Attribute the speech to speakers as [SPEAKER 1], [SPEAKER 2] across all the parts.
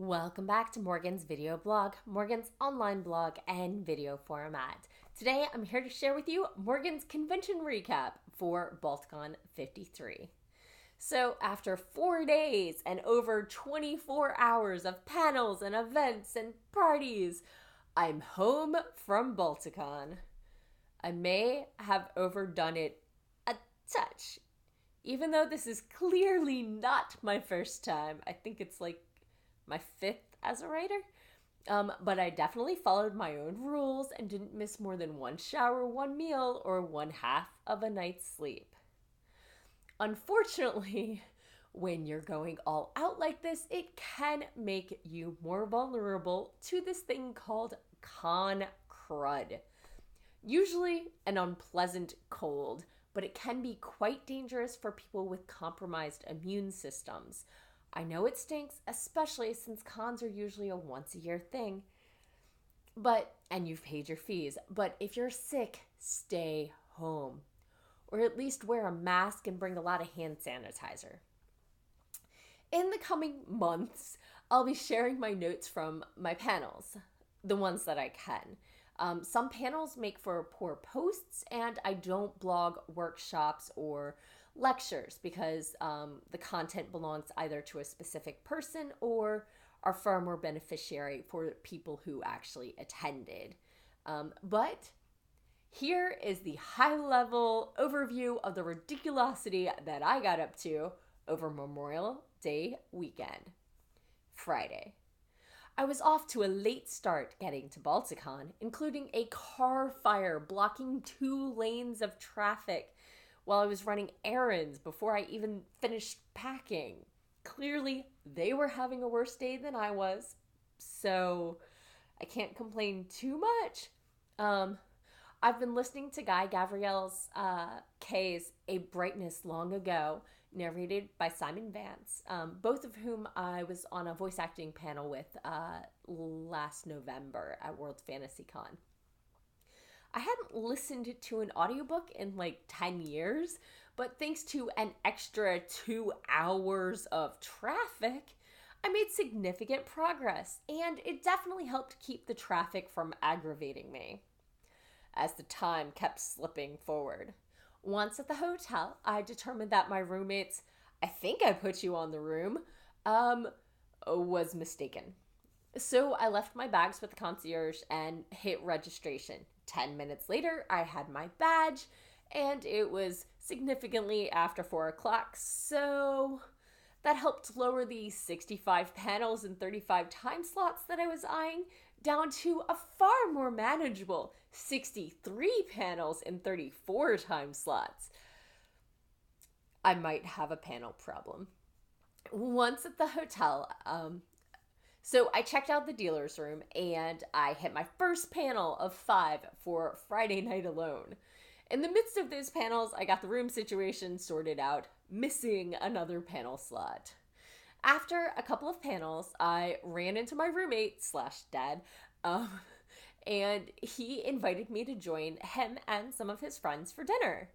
[SPEAKER 1] Welcome back to Morgan's video blog, Morgan's online blog and video format. Today I'm here to share with you Morgan's convention recap for Balticon 53. So after 4 days and over 24 hours of panels and events and parties, I'm home from Balticon. I may have overdone it a touch, even though this is clearly not my first time. I think it's like my fifth as a writer. But I definitely followed my own rules and didn't miss more than one shower, one meal, or one half of a night's sleep. Unfortunately, when you're going all out like this, it can make you more vulnerable to this thing called con crud. Usually an unpleasant cold, but it can be quite dangerous for people with compromised immune systems. I know it stinks, especially since cons are usually a once-a-year thing. And you've paid your fees. But if you're sick, stay home. Or at least wear a mask and bring a lot of hand sanitizer. In the coming months, I'll be sharing my notes from my panels, the ones that I can. Some panels make for poor posts, and I don't blog workshops or lectures because the content belongs either to a specific person or are far more beneficiary for people who actually attended. But here is the high-level overview of the ridiculosity that I got up to over Memorial Day weekend. Friday. I was off to a late start getting to Balticon, including a car fire blocking 2 lanes of traffic while I was running errands before I even finished packing. Clearly, they were having a worse day than I was, so I can't complain too much. I've been listening to Guy Gavriel's K's A Brightness Long Ago, narrated by Simon Vance, both of whom I was on a voice acting panel with last November at World Fantasy Con. I hadn't listened to an audiobook in like 10 years, but thanks to an extra 2 hours of traffic, I made significant progress, and it definitely helped keep the traffic from aggravating me as the time kept slipping forward. Once at the hotel, I determined that my roommate's "I think I put you on the room" was mistaken. So I left my bags with the concierge and hit registration. 10 minutes later, I had my badge, and it was significantly after 4 o'clock, so that helped lower the 65 panels and 35 time slots that I was eyeing down to a far more manageable 63 panels and 34 time slots. I might have a panel problem. Once at the hotel, so I checked out the dealer's room and I hit my first panel of 5 for Friday night alone. In the midst of those panels, I got the room situation sorted out, missing another panel slot. After a couple of panels, I ran into my roommate / dad, and he invited me to join him and some of his friends for dinner.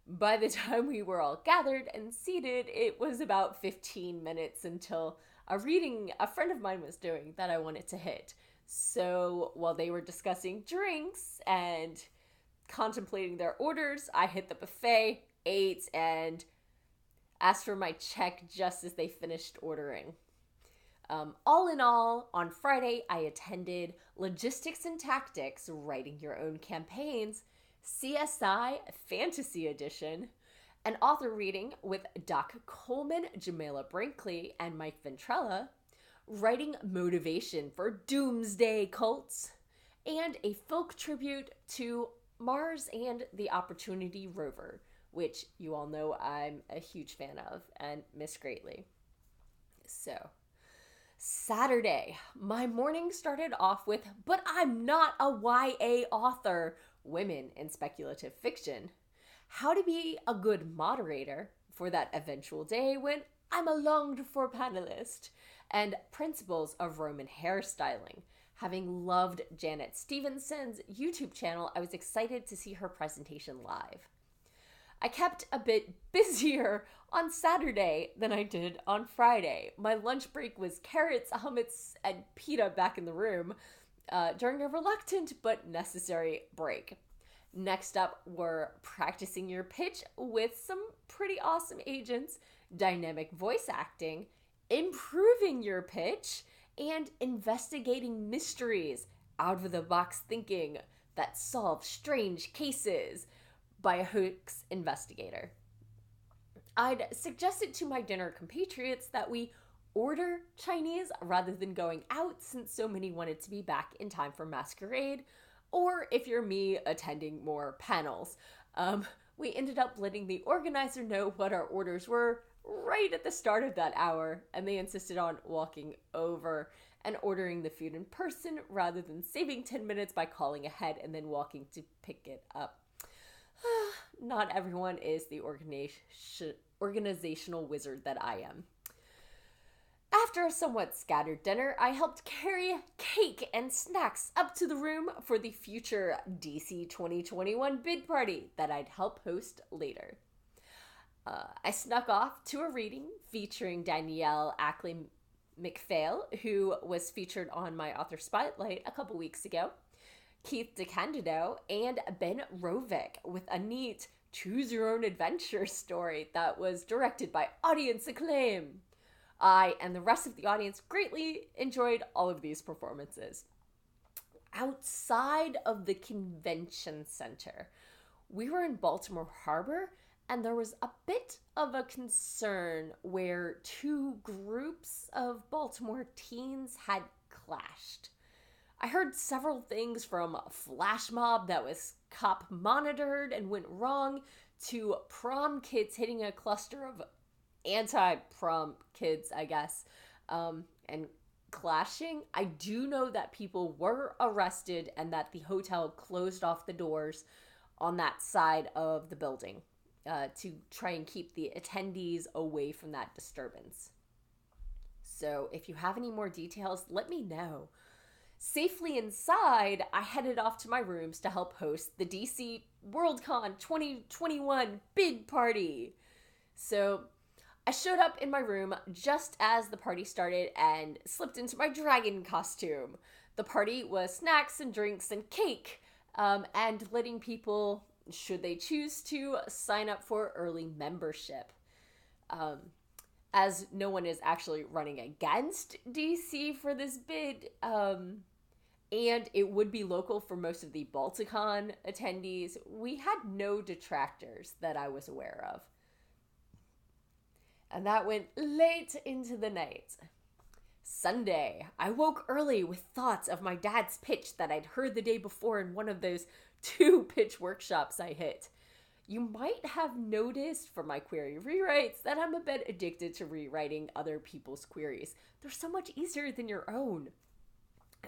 [SPEAKER 1] By the time we were all gathered and seated, it was about 15 minutes until a reading a friend of mine was doing that I wanted to hit. So while they were discussing drinks and contemplating their orders, I hit the buffet, ate, and asked for my check just as they finished ordering. All in all, on Friday, I attended Logistics and Tactics, Writing Your Own Campaigns, CSI Fantasy Edition, an author reading with Doc Coleman, Jamila Brinkley, and Mike Ventrella, writing motivation for doomsday cults, and a folk tribute to Mars and the Opportunity rover, which you all know I'm a huge fan of and miss greatly. So, Saturday, my morning started off with, "But I'm not a YA author, women in speculative fiction. How to be a good moderator for that eventual day when I'm a longed-for panelist," and principles of Roman hairstyling. Having loved Janet Stevenson's YouTube channel, I was excited to see her presentation live. I kept a bit busier on Saturday than I did on Friday. My lunch break was carrots, hummus, and pita back in the room during a reluctant but necessary break. Next up were practicing your pitch with some pretty awesome agents, dynamic voice acting, improving your pitch, and investigating mysteries, out of the box thinking that solve strange cases by a hoax investigator. I'd suggested to my dinner compatriots that we order Chinese rather than going out since so many wanted to be back in time for masquerade, or if you're me, attending more panels. We ended up letting the organizer know what our orders were right at the start of that hour, and they insisted on walking over and ordering the food in person rather than saving 10 minutes by calling ahead and then walking to pick it up. Not everyone is the organizational wizard that I am. After a somewhat scattered dinner, I helped carry cake and snacks up to the room for the future DC 2021 bid party that I'd help host later. I snuck off to a reading featuring Danielle Ackley McPhail, who was featured on my author spotlight a couple weeks ago, Keith DeCandido, and Ben Rovick with a neat choose your own adventure story that was directed by audience acclaim. I and the rest of the audience greatly enjoyed all of these performances. Outside of the convention center, we were in Baltimore Harbor, and there was a bit of a concern where two groups of Baltimore teens had clashed. I heard several things from a flash mob that was cop monitored and went wrong to prom kids hitting a cluster of anti-prom kids, I guess, and clashing. I do know that people were arrested and that the hotel closed off the doors on that side of the building to try and keep the attendees away from that disturbance. So if you have any more details, let me know. Safely inside, I headed off to my rooms to help host the DC Worldcon 2021 bid party. So I showed up in my room just as the party started and slipped into my dragon costume. The party was snacks and drinks and cake, and letting people, should they choose to, sign up for early membership. As no one is actually running against DC for this bid, and it would be local for most of the Balticon attendees, we had no detractors that I was aware of. And that went late into the night. Sunday, I woke early with thoughts of my dad's pitch that I'd heard the day before in one of those 2 pitch workshops I hit. You might have noticed from my query rewrites that I'm a bit addicted to rewriting other people's queries. They're so much easier than your own.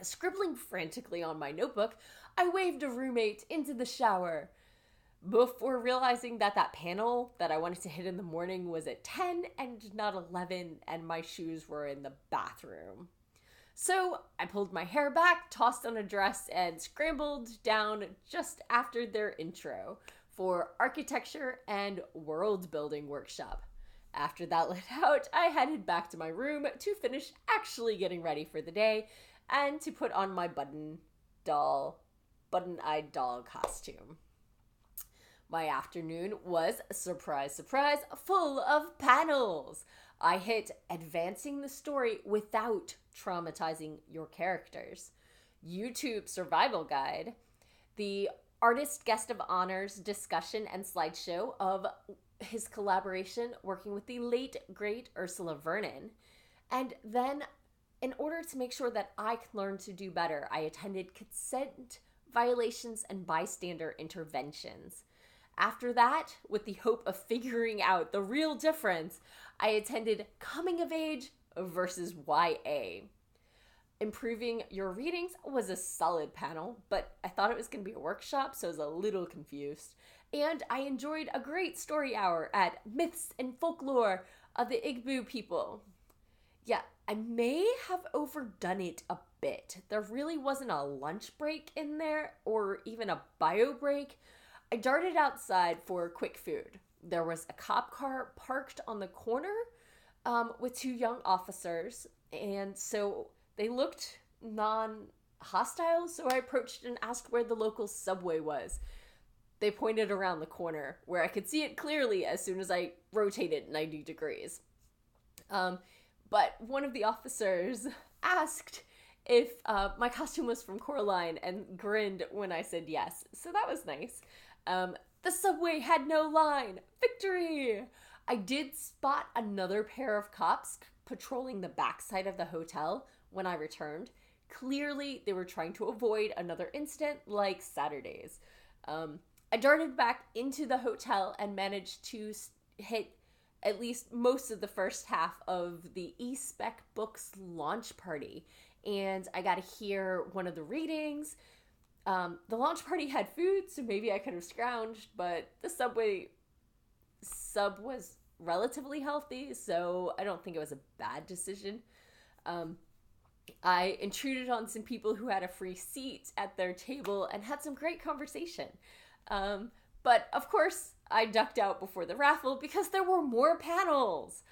[SPEAKER 1] Scribbling frantically on my notebook, I waved a roommate into the shower before realizing that that panel that I wanted to hit in the morning was at 10 and not 11, and my shoes were in the bathroom. So I pulled my hair back, tossed on a dress, and scrambled down just after their intro for architecture and world building workshop. After that let out, I headed back to my room to finish actually getting ready for the day and to put on my button-eyed doll costume. My afternoon was, surprise, surprise, full of panels. I hit advancing the story without traumatizing your characters, YouTube survival guide, the artist guest of honors discussion and slideshow of his collaboration working with the late, great Ursula Vernon, and then in order to make sure that I could learn to do better, I attended consent violations and bystander interventions. After that, with the hope of figuring out the real difference, I attended Coming of Age versus YA. Improving your readings was a solid panel, but I thought it was going to be a workshop, so I was a little confused. And I enjoyed a great story hour at Myths and Folklore of the Igbo people. Yeah, I may have overdone it a bit. There really wasn't a lunch break in there, or even a bio break. I darted outside for quick food. There was a cop car parked on the corner with two young officers, and so they looked non-hostile, so I approached and asked where the local subway was. They pointed around the corner where I could see it clearly as soon as I rotated 90 degrees. But one of the officers asked if my costume was from Coraline and grinned when I said yes. So that was nice. The subway had no line. Victory! I did spot another pair of cops patrolling the backside of the hotel when I returned. Clearly, they were trying to avoid another incident like Saturday's. I darted back into the hotel and managed to hit at least most of the first half of the eSpec Books launch party. And I got to hear one of the readings. The launch party had food, so maybe I could have scrounged, but the sub was relatively healthy, so I don't think it was a bad decision. I intruded on some people who had a free seat at their table and had some great conversation. But of course, I ducked out before the raffle because there were more panels.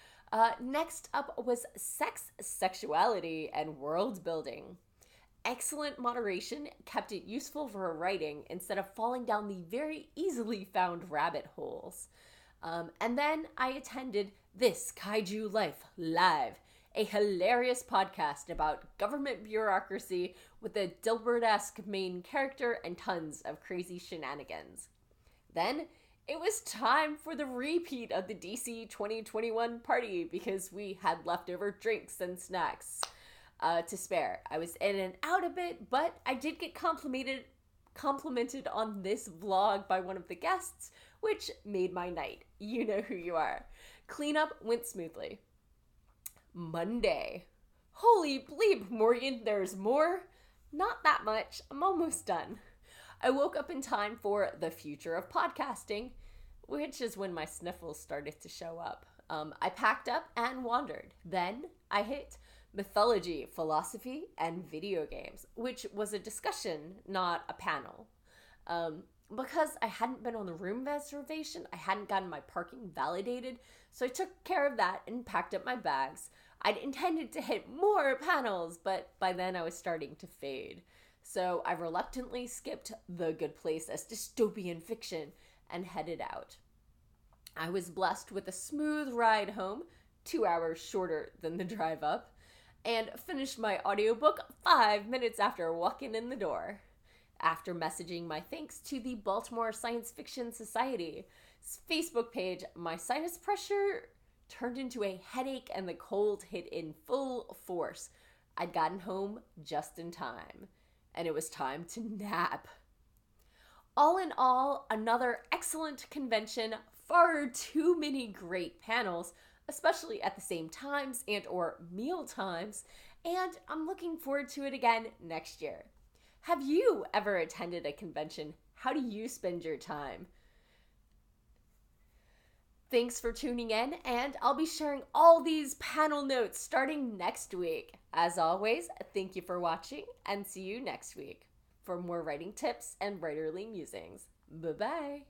[SPEAKER 1] Next up was sex, sexuality, and world building. Excellent moderation kept it useful for writing instead of falling down the very easily found rabbit holes. And then I attended This Kaiju Life Live, a hilarious podcast about government bureaucracy with a Dilbert-esque main character and tons of crazy shenanigans. Then it was time for the repeat of the DC 2021 party because we had leftover drinks and snacks to spare. I was in and out a bit, but I did get complimented on this vlog by one of the guests, which made my night. You know who you are. Cleanup went smoothly. Monday. Holy bleep, Morgan, there's more? Not that much. I'm almost done. I woke up in time for the future of podcasting, which is when my sniffles started to show up. I packed up and wandered. Then I hit mythology, philosophy, and video games, which was a discussion, not a panel. Because I hadn't been on the room reservation, I hadn't gotten my parking validated, so I took care of that and packed up my bags. I'd intended to hit more panels, but by then I was starting to fade. So I reluctantly skipped The Good Place as dystopian fiction and headed out. I was blessed with a smooth ride home, 2 hours shorter than the drive up, and finished my audiobook 5 minutes after walking in the door. After messaging my thanks to the Baltimore Science Fiction Society's Facebook page, my sinus pressure turned into a headache and the cold hit in full force. I'd gotten home just in time, and it was time to nap. All in all, another excellent convention, far too many great panels, especially at the same times and or meal times, and I'm looking forward to it again next year. Have you ever attended a convention? How do you spend your time? Thanks for tuning in, and I'll be sharing all these panel notes starting next week. As always, thank you for watching, and see you next week for more writing tips and writerly musings. Bye-bye.